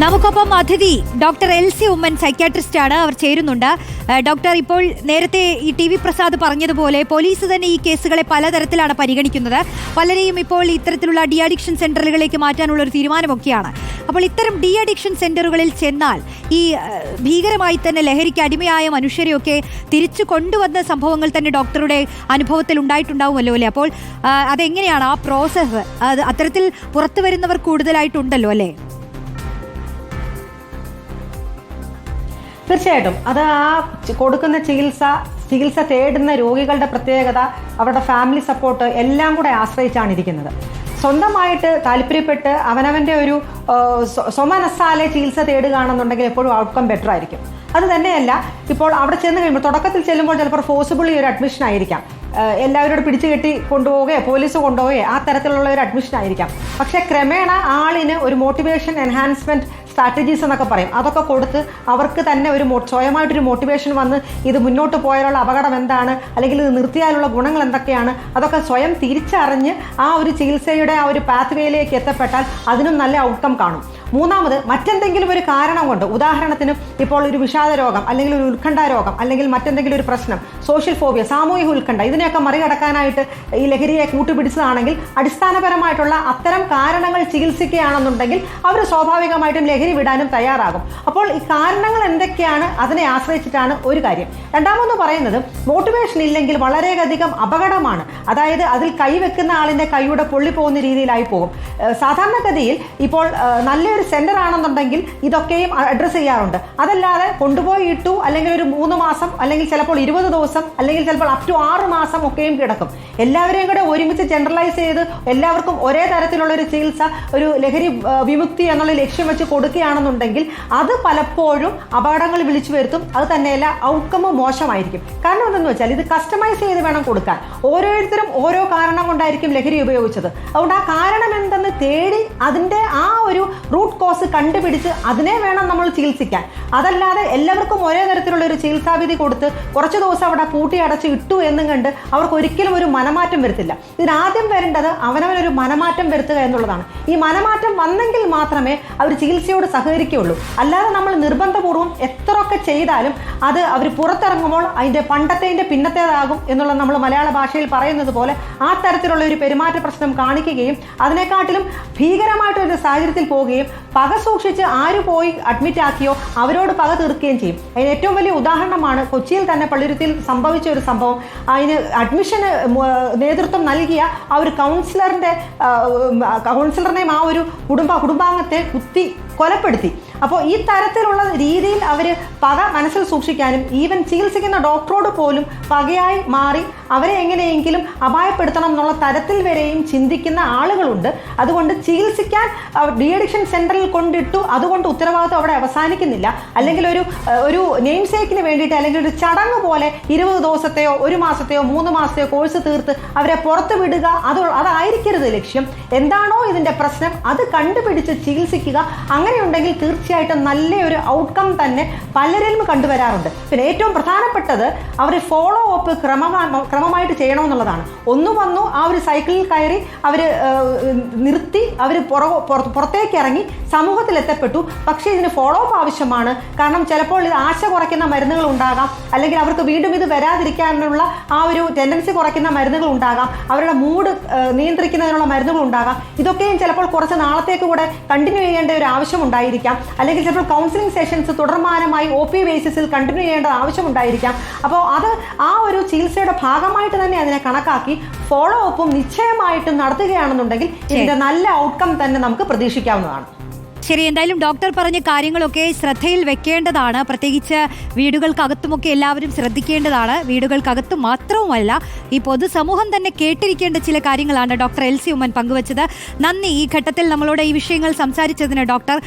നമുക്കൊപ്പം അതിഥി doctor LC Oommen psychiatrist ആണ്. അവർ ചേരുന്നുണ്ട്. ഡോക്ടർ, ഇപ്പോൾ നേരത്തെ ഈ ടി വി പ്രസാദ് പറഞ്ഞതുപോലെ പോലീസ് തന്നെ ഈ കേസുകളെ പലതരത്തിലാണ് പരിഗണിക്കുന്നത്. പലരെയും ഇപ്പോൾ ഇത്തരത്തിലുള്ള ഡി അഡിക്ഷൻ സെന്ററുകളിലേക്ക് മാറ്റാനുള്ള ഒരു തീരുമാനമൊക്കെയാണ്. അപ്പോൾ ഇത്തരം ഡി അഡിക്ഷൻ സെന്ററുകളിൽ ചെന്നാൽ ഈ ഭീകരമായി തന്നെ ലഹരിക്ക് അടിമയായ മനുഷ്യരെയൊക്കെ തിരിച്ചു കൊണ്ടുവന്ന സംഭവങ്ങൾ തന്നെ ഡോക്ടറുടെ അനുഭവത്തിൽ ഉണ്ടായിട്ടുണ്ടാവുമല്ലോ അല്ലേ? അപ്പോൾ അതെങ്ങനെയാണ് ആ പ്രോസസ്സ്? അത്തരത്തിൽ പുറത്തു വരുന്നവർ കൂടുതലായിട്ടുണ്ടല്ലോ അല്ലേ? തീർച്ചയായിട്ടും അത് ആ കൊടുക്കുന്ന ചികിത്സ തേടുന്ന രോഗികളുടെ പ്രത്യേകത, അവരുടെ ഫാമിലി സപ്പോർട്ട് എല്ലാം കൂടെ ആശ്രയിച്ചാണ് ഇരിക്കുന്നത്. സ്വന്തമായിട്ട് താല്പര്യപ്പെട്ട് അവനവൻ്റെ ഒരു സ്വമനസ്സാലെ ചികിത്സ തേടുകയാണെന്നുണ്ടെങ്കിൽ എപ്പോഴും ഔട്ട്കം ബെറ്റർ ആയിരിക്കും. അത് തന്നെയല്ല, ഇപ്പോൾ അവിടെ ചെന്ന് കഴിയുമ്പോൾ തുടക്കത്തിൽ ചെല്ലുമ്പോൾ ചിലപ്പോൾ ഫോഴ്സിബിളി ഒരു അഡ്മിഷൻ ആയിരിക്കാം, എല്ലാവരോട് പിടിച്ചു കെട്ടി കൊണ്ടുപോവുകയോ പോലീസ് കൊണ്ടുപോവുകയോ ആ തരത്തിലുള്ള ഒരു അഡ്മിഷൻ ആയിരിക്കാം. പക്ഷേ ക്രമേണ ആളിന് ഒരു മോട്ടിവേഷൻ എൻഹാൻസ്മെൻറ്റ് സ്ട്രാറ്റജീസ് എന്നൊക്കെ പറയും, അതൊക്കെ കൊടുത്ത് അവർക്ക് തന്നെ ഒരു സ്വയമായിട്ടൊരു മോട്ടിവേഷൻ വന്ന് ഇത് മുന്നോട്ട് പോയാലുള്ള അപകടം എന്താണ്, അല്ലെങ്കിൽ ഇത് നിർത്തിയാലുള്ള ഗുണങ്ങൾ എന്തൊക്കെയാണ്, അതൊക്കെ സ്വയം തിരിച്ചറിഞ്ഞ് ആ ഒരു ചികിത്സയുടെ ആ ഒരു പാത്ത് വേയിലേക്ക് എത്തപ്പെട്ടാൽ അതിനും നല്ല ഔട്ട്കം കാണും. മൂന്നാമത്, മറ്റെന്തെങ്കിലും ഒരു കാരണം കൊണ്ട്, ഉദാഹരണത്തിന് ഇപ്പോൾ ഒരു വിഷാദ രോഗം അല്ലെങ്കിൽ ഒരു ഉത്കണ്ഠ രോഗം അല്ലെങ്കിൽ മറ്റെന്തെങ്കിലും ഒരു പ്രശ്നം, സോഷ്യൽ ഫോബിയ, സാമൂഹിക ഉത്കണ്ഠ, ഇതിനെയൊക്കെ മറികടക്കാനായിട്ട് ഈ ലഹരിയെ കൂട്ടുപിടിച്ചതാണെങ്കിൽ അടിസ്ഥാനപരമായിട്ടുള്ള അത്തരം കാരണങ്ങൾ ചികിത്സിക്കുകയാണെന്നുണ്ടെങ്കിൽ അവർ സ്വാഭാവികമായിട്ടും ലഹരി വിടാനും തയ്യാറാകും. അപ്പോൾ ഈ കാരണങ്ങൾ എന്തൊക്കെയാണ് അതിനെ ആശ്രയിച്ചിട്ടാണ് ഒരു കാര്യം. രണ്ടാമതെന്ന് പറയുന്നത്, മോട്ടിവേഷൻ ഇല്ലെങ്കിൽ വളരെയധികം അപകടമാണ്. അതായത് അതിൽ കൈവെക്കുന്ന ആളിൻ്റെ കൈയുടെ പൊള്ളി പോകുന്ന രീതിയിലായി പോകും. സാധാരണഗതിയിൽ ഇപ്പോൾ നല്ലൊരു സെന്റർ ആണെന്നുണ്ടെങ്കിൽ ഇതൊക്കെയും അഡ്രസ്സ് ചെയ്യാറുണ്ട്. അതല്ലാതെ കൊണ്ടുപോയി ഇട്ടു അല്ലെങ്കിൽ ഒരു 3 മാസം അല്ലെങ്കിൽ ചിലപ്പോൾ 20 ദിവസം അല്ലെങ്കിൽ ചിലപ്പോൾ അപ് ടു 6 മാസം ഒക്കെയും കിടക്കും. എല്ലാവരെയും കൂടെ ഒരുമിച്ച് ജനറലൈസ് ചെയ്ത് എല്ലാവർക്കും ഒരേ തരത്തിലുള്ള ഒരു ചികിത്സ, ഒരു ലഹരി വിമുക്തി എന്നുള്ള ലക്ഷ്യം വെച്ച് കൊടുക്കുകയാണെന്നുണ്ടെങ്കിൽ അത് പലപ്പോഴും അപകടങ്ങൾ വിളിച്ചു വരുത്തും. അത് തന്നെയല്ല, ഔട്ട്കം മോശമായിരിക്കും. കാരണം എന്തെന്ന് വെച്ചാൽ ഇത് കസ്റ്റമൈസ് ചെയ്ത് വേണം കൊടുക്കാൻ. ഓരോരുത്തരും ഓരോ കാരണം കൊണ്ടായിരിക്കും ലഹരി ഉപയോഗിച്ചത്. അതുകൊണ്ട് ആ കാരണം എന്തെന്ന് തേടി അതിൻ്റെ ആ ഒരു റൂട്ട് കോസ് കണ്ടുപിടിച്ച് അതിനെ വേണം നമ്മൾ ചികിത്സിക്കാൻ. അതല്ലാതെ എല്ലാവർക്കും ഒരേ തരത്തിലുള്ള ഒരു ചികിത്സാവിധി കൊടുത്ത് കുറച്ച് ദിവസം അവിടെ പൂട്ടി അടച്ച് ഇട്ടു എന്നും കണ്ട് അവർക്ക് ഒരിക്കലും ഒരു മനമാറ്റം വരുത്തില്ല. ഇതിനാദ്യം വരേണ്ടത് അവനവനൊരു മനമാറ്റം വരുത്തുക എന്നുള്ളതാണ്. ഈ മനമാറ്റം വന്നെങ്കിൽ മാത്രമേ അവർ ചികിത്സയോട് സഹകരിക്കുകയുള്ളൂ. അല്ലാതെ നമ്മൾ നിർബന്ധപൂർവ്വം എത്രയൊക്കെ ചെയ്താലും അത് അവർ പുറത്തിറങ്ങുമ്പോൾ അതിൻ്റെ പണ്ടത്തേതിൻ്റെ പിന്നത്തേതാകും എന്നുള്ള നമ്മൾ മലയാള ഭാഷയിൽ പറയുന്നത് പോലെ ആ തരത്തിലുള്ള ഒരു പെരുമാറ്റ പ്രശ്നം കാണിക്കുകയും അതിനെക്കാട്ടിലും ഭീകരമായിട്ടൊരു സാഹചര്യത്തിൽ പോവുകയും പക സൂക്ഷിച്ച് ആര് പോയി അഡ്മിറ്റ് ആക്കിയോ അവരോട് പക തീർക്കുകയും ചെയ്യും. അതിന് ഏറ്റവും വലിയ ഉദാഹരണമാണ് കൊച്ചിയിൽ തന്നെ പള്ളുരുത്തിയിൽ സംഭവിച്ച ഒരു സംഭവം. അതിന് അഡ്മിഷന് നേതൃത്വം നൽകിയ ആ ഒരു കൗൺസിലറിനെയും ആ ഒരു കുടുംബാംഗത്തെ കുത്തി കൊലപ്പെടുത്തി. അപ്പോൾ ഈ തരത്തിലുള്ള രീതിയിൽ അവർ പക മനസ്സിൽ സൂക്ഷിക്കാനും ഈവൻ ചികിത്സിക്കുന്ന ഡോക്ടറോട് പോലും പകയായി മാറി അവരെ എങ്ങനെയെങ്കിലും അപായപ്പെടുത്തണം എന്നുള്ള തരത്തിൽ വരെയും ചിന്തിക്കുന്ന ആളുകളുണ്ട്. അതുകൊണ്ട് ചികിത്സിക്കാൻ ഡി അഡിക്ഷൻ സെന്ററിൽ കൊണ്ടിട്ടു, അതുകൊണ്ട് ഉത്തരവാദിത്വം അവിടെ അവസാനിക്കുന്നില്ല. അല്ലെങ്കിൽ ഒരു നെയിം സേക്കിന് വേണ്ടിയിട്ട് അല്ലെങ്കിൽ ഒരു ചടങ്ങ് പോലെ 20 ദിവസത്തെയോ 1 മാസത്തെയോ 3 മാസത്തെയോ കോഴ്സ് തീർത്ത് അവരെ പുറത്ത് വിടുക, അതായിരിക്കരുത് ലക്ഷ്യം. എന്താണോ ഇതിൻ്റെ പ്രശ്നം അത് കണ്ടുപിടിച്ച് ചികിത്സിക്കുക. അങ്ങനെയുണ്ടെങ്കിൽ തീർച്ചയായിട്ടും നല്ലൊരു ഔട്ട്കം തന്നെ പലരിലും കണ്ടുവരാറുണ്ട്. പിന്നെ ഏറ്റവും പ്രധാനപ്പെട്ടത് അവർ ഫോളോ അപ്പ് ക്രമമായിട്ട് ചെയ്യണമെന്നുള്ളതാണ്. വന്നു ആ ഒരു സൈക്കിളിൽ കയറി അവർ നിർത്തി അവർ പുറത്തേക്ക് ഇറങ്ങി സമൂഹത്തിൽ എത്തപ്പെട്ടു. പക്ഷേ ഇതിന് ഫോളോ അപ്പ് ആവശ്യമാണ്. കാരണം ചിലപ്പോൾ ഇത് ആശ കുറയ്ക്കുന്ന മരുന്നുകൾ ഉണ്ടാകാം, അല്ലെങ്കിൽ അവർക്ക് വീണ്ടും ഇത് വരാതിരിക്കാനുള്ള ആ ഒരു ടെൻഡൻസി കുറയ്ക്കുന്ന മരുന്നുകൾ ഉണ്ടാകാം, അവരുടെ മൂഡ് നിയന്ത്രിക്കുന്നതിനുള്ള മരുന്നുകൾ ഉണ്ടാകാം. ഇതൊക്കെയും ചിലപ്പോൾ കുറച്ച് നാളത്തേക്ക് കൂടെ കണ്ടിന്യൂ ചെയ്യേണ്ട ഒരു ആവശ്യം ഉണ്ടായിരിക്കാം. അല്ലെങ്കിൽ ചിലപ്പോൾ കൗൺസിലിംഗ് സെഷൻസ് തുടർമാനമായി OP ബേസിസിൽ കണ്ടിന്യൂ ചെയ്യേണ്ട ആവശ്യമുണ്ടായിരിക്കാം. അപ്പോൾ അത് ആ ഒരു ചികിത്സയുടെ ഭാഗമായിട്ട് തന്നെ അതിനെ കണക്കാക്കി ഫോളോ അപ്പും നിശ്ചയമായിട്ടും നടത്തുകയാണെന്നുണ്ടെങ്കിൽ ഇതിന്റെ നല്ല ഔട്ട്കം തന്നെ നമുക്ക് പ്രതീക്ഷിക്കാവുന്നതാണ്. ശരി, എന്തായാലും ഡോക്ടർ പറഞ്ഞ കാര്യങ്ങളൊക്കെ ശ്രദ്ധയിൽ വെക്കേണ്ടതാണ്. പ്രത്യേകിച്ച് വീടുകൾക്കകത്തുമൊക്കെ എല്ലാവരും ശ്രദ്ധിക്കേണ്ടതാണ്. വീടുകൾക്കകത്ത് മാത്രവുമല്ല, ഈ പൊതുസമൂഹം തന്നെ കേട്ടിരിക്കേണ്ട ചില കാര്യങ്ങളാണ് ഡോക്ടർ എൽസി ഉമ്മൻ പങ്കുവച്ചത്. നന്ദി ഈ ഘട്ടത്തിൽ നമ്മളോട് ഈ വിഷയങ്ങൾ സംസാരിച്ചതിന് ഡോക്ടർ.